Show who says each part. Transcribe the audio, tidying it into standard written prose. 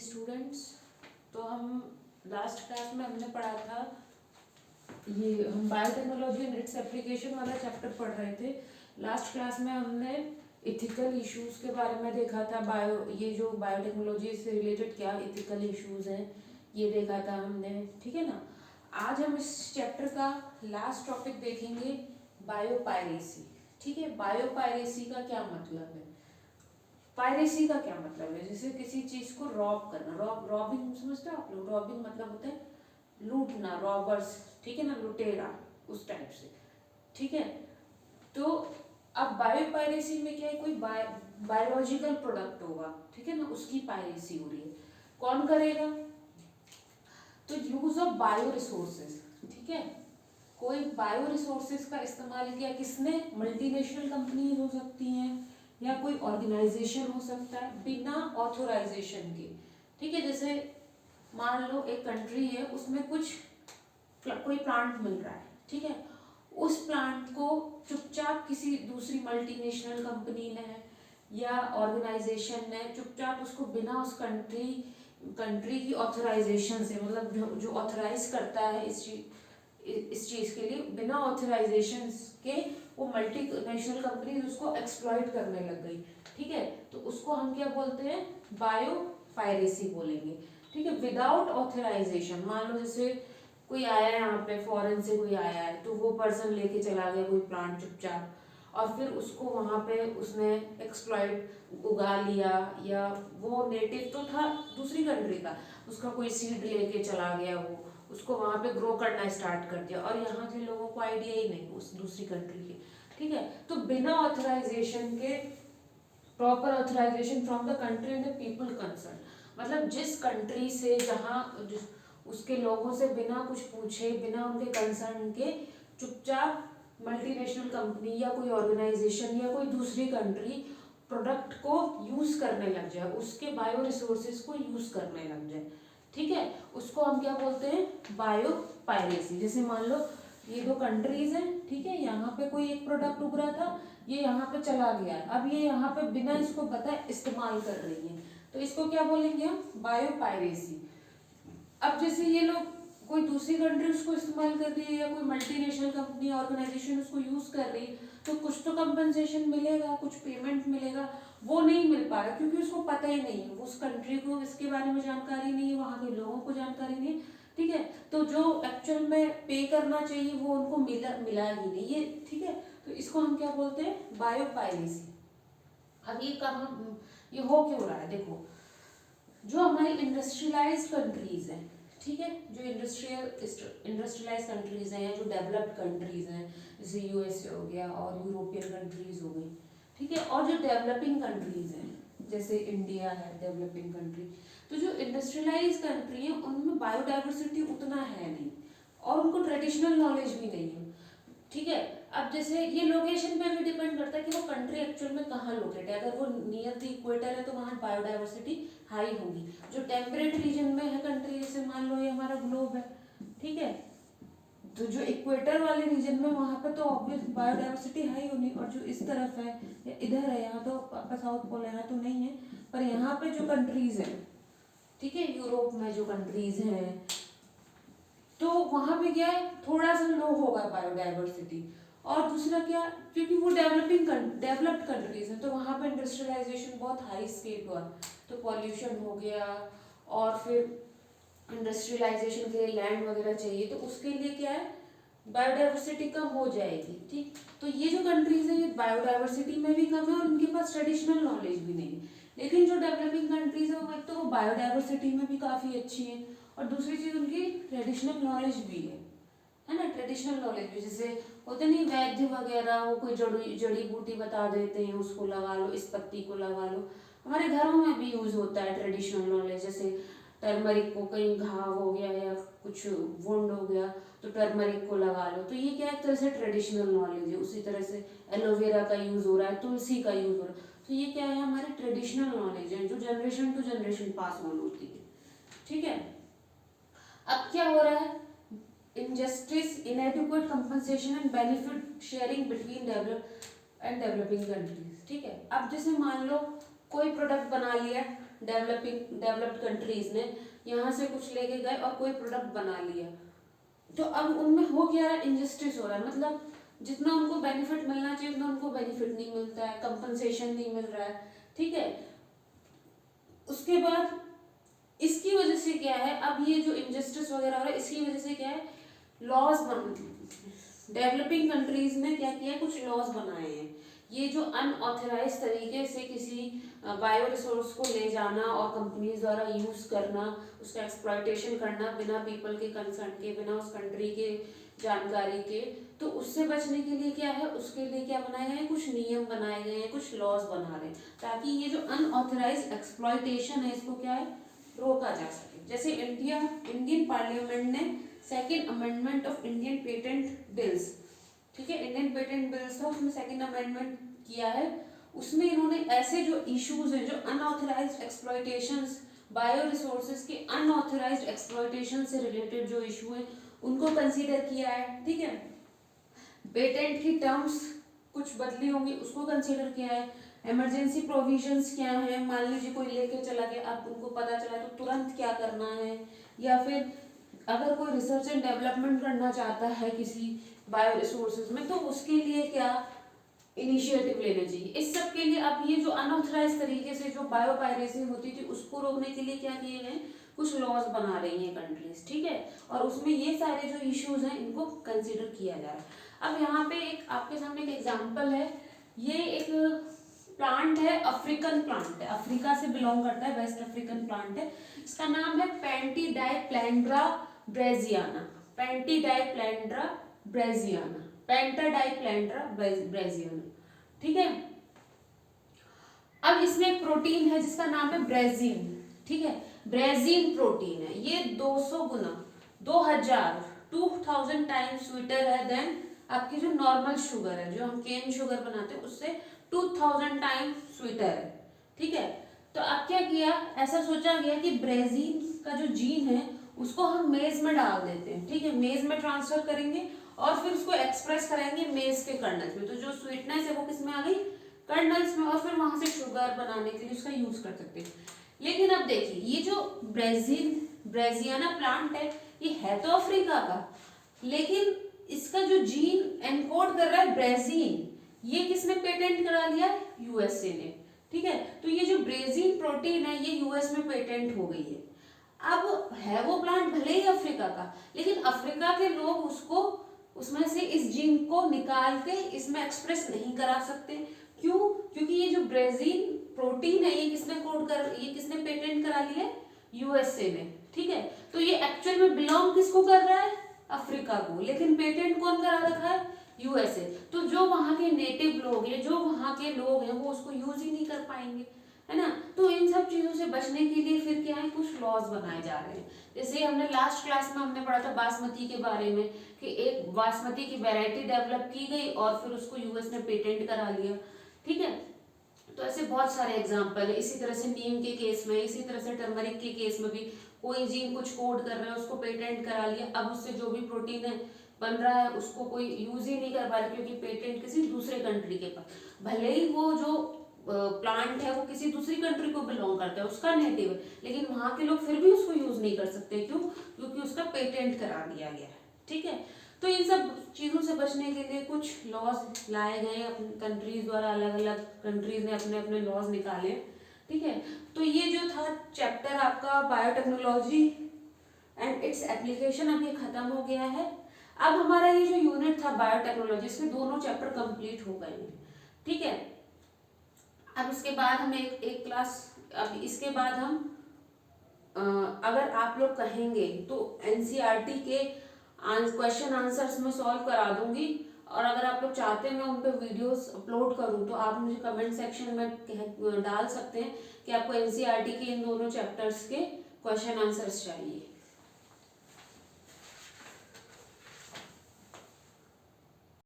Speaker 1: Students. तो हम last class में हमने पढ़ा था, ये हम बायोटेक्नोलॉजी एंड इट्स एप्लीकेशन वाला चैप्टर पढ़ रहे थे। लास्ट क्लास में हमने इथिकल इश्यूज के बारे में देखा था। ये जो बायोटेक्नोलॉजी से रिलेटेड क्या इथिकल इश्यूज हैं ये देखा था हमने, ठीक है ना। आज हम इस चैप्टर का लास्ट टॉपिक देखेंगे, बायोपायरेसी। ठीक है, बायोपायरेसी का क्या मतलब है? पायरेसी का क्या मतलब है? जैसे किसी चीज को रॉब करना, रॉबिंग समझते हो आप लोग? रॉबिंग मतलब होता है लूटना, रॉबर्स, ठीक है ना, लुटेरा, उस टाइप से, ठीक है। तो अब बायोपायरेसी में क्या है, कोई बायोलॉजिकल प्रोडक्ट होगा, ठीक है ना, उसकी पायरेसी हो रही है। कौन करेगा? तो यूज ऑफ बायो रिसोर्सेज, ठीक है। कोई बायो रिसोर्सेज का इस्तेमाल किया किसने? मल्टीनेशनल कंपनीज हो सकती हैं या कोई ऑर्गेनाइजेशन हो सकता है, बिना ऑथोराइजेशन के, ठीक है। जैसे मान लो एक कंट्री है, उसमें कोई प्लांट मिल रहा है, ठीक है। उस प्लांट को चुपचाप किसी दूसरी मल्टीनेशनल कंपनी ने या ऑर्गेनाइजेशन ने चुपचाप उसको बिना उस कंट्री की ऑथराइजेशन से, मतलब जो ऑथराइज करता है इस चीज के लिए, बिना ऑथराइजेशन के वो मल्टीनेशनल कंपनी उसको एक्सप्लॉइट करने लग गई, ठीक है। तो उसको हम क्या बोलते हैं? बायो पायरेसी बोलेंगे, ठीक है। विदाउट ऑथराइजेशन, मान लो जैसे कोई आया है यहाँ पे, फॉरेन से कोई आया है, तो वो पर्सन लेके चला गया कोई प्लांट चुपचाप, और फिर उसको वहाँ पे उसने एक्सप्लॉइट उगा लिया, या वो नेटिव तो था दूसरी कंट्री का, उसका कोई सीड लेके चला गया, वो उसको वहाँ पे ग्रो करना स्टार्ट कर दिया, और यहाँ के लोगों को आइडिया ही नहीं उस दूसरी कंट्री के, ठीक है। तो बिना ऑथराइजेशन के, proper authorization from the country and the people concern, मतलब जिस कंट्री से, जहाँ उसके लोगों से बिना कुछ पूछे, बिना उनके कंसर्न के चुपचाप मल्टीनेशनल कंपनी या कोई ऑर्गेनाइजेशन या कोई दूसरी कंट्री प्रोडक्ट को यूज करने लग जाए, उसके बायो रिसोर्सेज को यूज करने लग जाए, ठीक है, उसको हम क्या बोलते हैं? Bio piracy. जैसे मान लो ये दो कंट्रीज हैं, ठीक है, यहाँ पे कोई एक प्रोडक्ट उग रहा था, ये यहाँ पे चला गया, अब ये यहाँ पे बिना इसको पता इस्तेमाल कर रही है, तो इसको क्या बोलेंगे हम? Bio piracy. अब जैसे ये लोग, कोई दूसरी कंट्री उसको इस्तेमाल कर रही है या कोई मल्टीनेशनल कंपनी ऑर्गेनाइजेशन उसको यूज कर रही है, तो कुछ तो कंपनसेशन मिलेगा, कुछ पेमेंट मिलेगा, वो नहीं मिल पा रहा क्योंकि उसको पता ही नहीं है, उस कंट्री को इसके बारे में जानकारी नहीं है, वहाँ के लोगों को जानकारी नहीं है, ठीक है। तो जो एक्चुअल में पे करना चाहिए वो उनको मिला ही नहीं, ये ठीक है। तो इसको हम क्या बोलते हैं? Bio piracy. अब ये कहाँ, ये हो क्यों रहा है? देखो, जो हमारी इंडस्ट्रियलाइज कंट्रीज हैं, ठीक है, जो इंडस्ट्रियलाइज कंट्रीज हैं, जो डेवलप्ड कंट्रीज हैं, जैसे यूएसए हो गया और यूरोपियन कंट्रीज हो गई, ठीक है, और जो डेवलपिंग कंट्रीज हैं जैसे इंडिया है डेवलपिंग कंट्री, तो जो इंडस्ट्रियलाइज कंट्री है उनमें बायोडाइवर्सिटी उतना है नहीं, और उनको ट्रेडिशनल नॉलेज भी नहीं है, ठीक है। अब जैसे ये लोकेशन पे भी डिपेंड करता है कि वो कंट्री एक्चुअल में कहाँ लोकेट है। अगर वो नियर द इक्वेटर है तो वहाँ बायोडाइवर्सिटी हाई होगी। जो टेम्परेट रीजन में है कंट्री, जैसे मान लो ये हमारा ग्लोब है, ठीक है, तो जो इक्वेटर वाले रीजन में वहाँ पे तो ऑब्वियस बायोडाइवर्सिटी हाई होनी, और जो इस तरफ है या इधर है, यहाँ तो आपका साउथ पोल है, यहाँ तो नहीं है, पर यहाँ पे जो कंट्रीज है, ठीक है, यूरोप में जो कंट्रीज हैं, तो वहाँ पे क्या है, थोड़ा सा लो होगा बायोडाइवर्सिटी। और दूसरा क्या, क्योंकि वो डेवलप्ड कंट्रीज हैं, तो वहाँ पे इंडस्ट्रियलाइजेशन बहुत हाई स्केल हुआ, तो पॉल्यूशन हो गया, और फिर इंडस्ट्रियलाइजेशन के लिए लैंड वगैरह चाहिए, तो उसके लिए क्या है, बायोडाइवर्सिटी कम हो जाएगी, ठीक। तो ये जो कंट्रीज हैं ये बायोडाइवर्सिटी में भी कम है और उनके पास ट्रेडिशनल नॉलेज भी नहीं है। लेकिन जो डेवलपिंग कंट्रीज है वो एक तो वो बायोडाइवर्सिटी में भी काफ़ी अच्छी है, और दूसरी चीज़ उनकी ट्रेडिशनल नॉलेज भी है ना, ट्रेडिशनल नॉलेज भी, जैसे होते नहीं वैद्य वगैरह, वो कोई जड़ी बूटी बता देते हैं, उसको लगा लो, इस पत्ती को लगा लो, हमारे घरों में भी यूज होता है ट्रेडिशनल नॉलेज। जैसे टर्मरिक को कहीं घाव हो गया या कुछ वुंड हो गया तो टर्मरिक को लगा लो, तो ये क्या एक तरह से ट्रेडिशनल नॉलेज है। उसी तरह से एलोवेरा का यूज हो रहा है, तुलसी का यूज हो रहा है, तो ये क्या है, हमारी ट्रेडिशनल नॉलेज है जो generation to generation pass on होती है, ठीक है। अब क्या हो रहा है, injustice, inadequate compensation and benefit sharing between developed and developing countries, ठीक है। अब जैसे मान लो कोई प्रोडक्ट बना लिया,
Speaker 2: डेवलप्ड कंट्रीज ने यहाँ से कुछ लेके गए और कोई प्रोडक्ट बना लिया, तो अब उनमें हो क्या रहा है, इंजस्टिस हो रहा है, मतलब जितना उनको बेनिफिट मिलना चाहिए उतना उनको बेनिफिट नहीं मिलता है, कंपनसेशन नहीं मिल रहा है, ठीक है। उसके बाद इसकी वजह से क्या है, अब ये जो इंजस्टिस वगैरह हो रहा है इसकी वजह से क्या है, लॉज बन, डेवलपिंग कंट्रीज ने क्या किया, कुछ लॉज बनाए हैं। ये जो अनऑथराइज तरीके से किसी बायो रिसोर्स को ले जाना और कंपनीज द्वारा यूज करना, उसका एक्सप्लॉयटेशन करना बिना पीपल के कंसर्न के, बिना उस कंट्री के जानकारी के, तो उससे बचने के लिए क्या है, उसके लिए क्या बनाए गए हैं, कुछ नियम बनाए गए हैं, कुछ लॉज बना रहे हैं, ताकि ये जो अनऑथराइज एक्सप्लॉयटेशन है इसको क्या है, रोका जा सके। जैसे इंडियन पार्लियामेंट ने second amendment of Indian patent bills, ठीक है, इंडियन पेटेंट बिल्स था, उसमें सेकेंड अमेंडमेंट किया है, उसमें इन्होंने ऐसे जो इश्यूज हैं, जो अनऑथराइज्ड एक्सप्लॉयटेशंस, बायो रिसोर्सेज के अनऑथराइज्ड एक्सप्लॉयटेशन से रिलेटेड जो इशू है उनको कंसीडर किया है, ठीक है। पेटेंट की टर्म्स कुछ बदली होंगी उसको कंसीडर किया है। इमरजेंसी प्रोविजंस क्या है, मान लीजिए कोई लेके चला गया, अब उनको पता चला तो तुरंत क्या करना है, या फिर अगर कोई रिसर्च एंड डेवलपमेंट करना चाहता है किसी बायो रिसोर्सेज में, तो उसके लिए क्या इनिशिएटिव लेना चाहिए। इस सब के लिए अब ये जो अनऑथराइज तरीके से जो बायो पायरेसी होती थी उसको रोकने के लिए क्या किए गए, कुछ लॉज बना रही हैं कंट्रीज, ठीक है, और उसमें ये सारे जो इश्यूज हैं इनको कंसीडर किया जा रहा है। अब यहाँ पे एक आपके सामने एक एग्जांपल है, ये एक प्लांट है, अफ्रीकन प्लांट है, अफ्रीका से बिलोंग करता है, वेस्ट अफ्रीकन प्लांट है, इसका नाम है पेंटाडाइप्लैंड्रा ब्रेजियाना, पेंटाडाइप्लैंड्रा ब्रेजियाना, पेंटाडाइप्लैंड्रा ब्रेजियाना, ठीक है। अब इसमें एक प्रोटीन है जिसका नाम है ब्रेजीन, ठीक है, ब्रेजीन प्रोटीन है, ये 200 गुना 2000 टाइम्स स्वीटर है देन आपकी जो नॉर्मल शुगर है, जो हम केन शुगर बनाते हैं उससे 2000 टाइम्स स्वीटर है, ठीक है। तो अब क्या किया, ऐसा सोचा गया कि ब्रेजीन का जो जीन है उसको हम मेज में डाल देते हैं, ठीक है, मेज में ट्रांसफर करेंगे और फिर उसको एक्सप्रेस कराएंगे मेज के कर्नल्स में, तो जो स्वीटनेस है वो किस में आ गई, कर्नल्स में, और फिर वहां से शुगर बनाने के लिए उसका यूज कर सकते हैं। लेकिन अब देखिए ये जो ब्रेजियाना प्लांट है ये है तो अफ्रीका का, लेकिन इसका जो जीन एनकोड कर रहा है ब्रेजीन, ये किसने पेटेंट करा लिया, यूएसए ने, ठीक है। तो ये जो ब्रेजीन प्रोटीन है ये यूएस में पेटेंट हो गई है। अब है वो प्लांट भले ही अफ्रीका का, लेकिन अफ्रीका के लोग उसको उसमें से इस जीन को निकाल के इसमें एक्सप्रेस नहीं करा सकते, क्यों, क्योंकि ये जो ब्रेजीन प्रोटीन है ये किसने पेटेंट करा लिया है, यूएसए ने, ठीक है। तो ये एक्चुअल में बिलोंग किसको कर रहा है, अफ्रीका को, लेकिन पेटेंट कौन करा रखा है, यूएसए। तो जो वहां के नेटिव लोग हैं, जो वहां के लोग हैं वो उसको यूज ही नहीं कर पाएंगे, है ना। तो इन सब चीजों से बचने के लिए फिर क्या है, कुछ लॉज बनाए जा रहे हैं। जैसे हमने लास्ट क्लास में हमने पढ़ा था बासमती के बारे में कि एक बासमती की वैरायटी डेवलप की गई और फिर उसको यूएस ने पेटेंट करा लिया, ठीक है। तो ऐसे बहुत सारे एग्जाम्पल है। इसी तरह से नीम के केस में, इसी तरह से टर्मरिक के केस में भी कोई जीन कुछ कोड कर रहा है उसको पेटेंट करा लिया, अब उससे जो भी प्रोटीन है बन रहा है उसको कोई यूज ही नहीं कर पा रहा क्योंकि पेटेंट किसी दूसरे कंट्री के पास, भले ही वो जो प्लांट है वो किसी दूसरी कंट्री को बिलोंग करता है, उसका नेटिव है, लेकिन वहां के लोग फिर भी उसको यूज नहीं कर सकते, क्यों, क्योंकि उसका पेटेंट करा दिया गया है, ठीक है। तो इन सब चीज़ों से बचने के लिए कुछ लॉज लाए गए अपनी कंट्रीज द्वारा, अलग अलग कंट्रीज ने अपने अपने लॉज निकाले, ठीक है। तो ये जो था चैप्टर आपका बायोटेक्नोलॉजी एंड इट्स एप्लीकेशन, अब ये खत्म हो गया है। अब हमारा ये जो यूनिट था बायोटेक्नोलॉजी, इसके दोनों चैप्टर कंप्लीट हो गए हैं, ठीक है। अब इसके बाद हम एक क्लास, अब इसके बाद हम अगर आप लोग कहेंगे तो एनसीईआरटी के क्वेश्चन आंसर्स में सॉल्व करा दूंगी, और अगर आप लोग चाहते हैं मैं उन पर वीडियोस अपलोड करूं तो आप मुझे कमेंट सेक्शन में डाल सकते हैं कि आपको एनसीईआरटी के इन दोनों चैप्टर्स के क्वेश्चन आंसर्स चाहिए।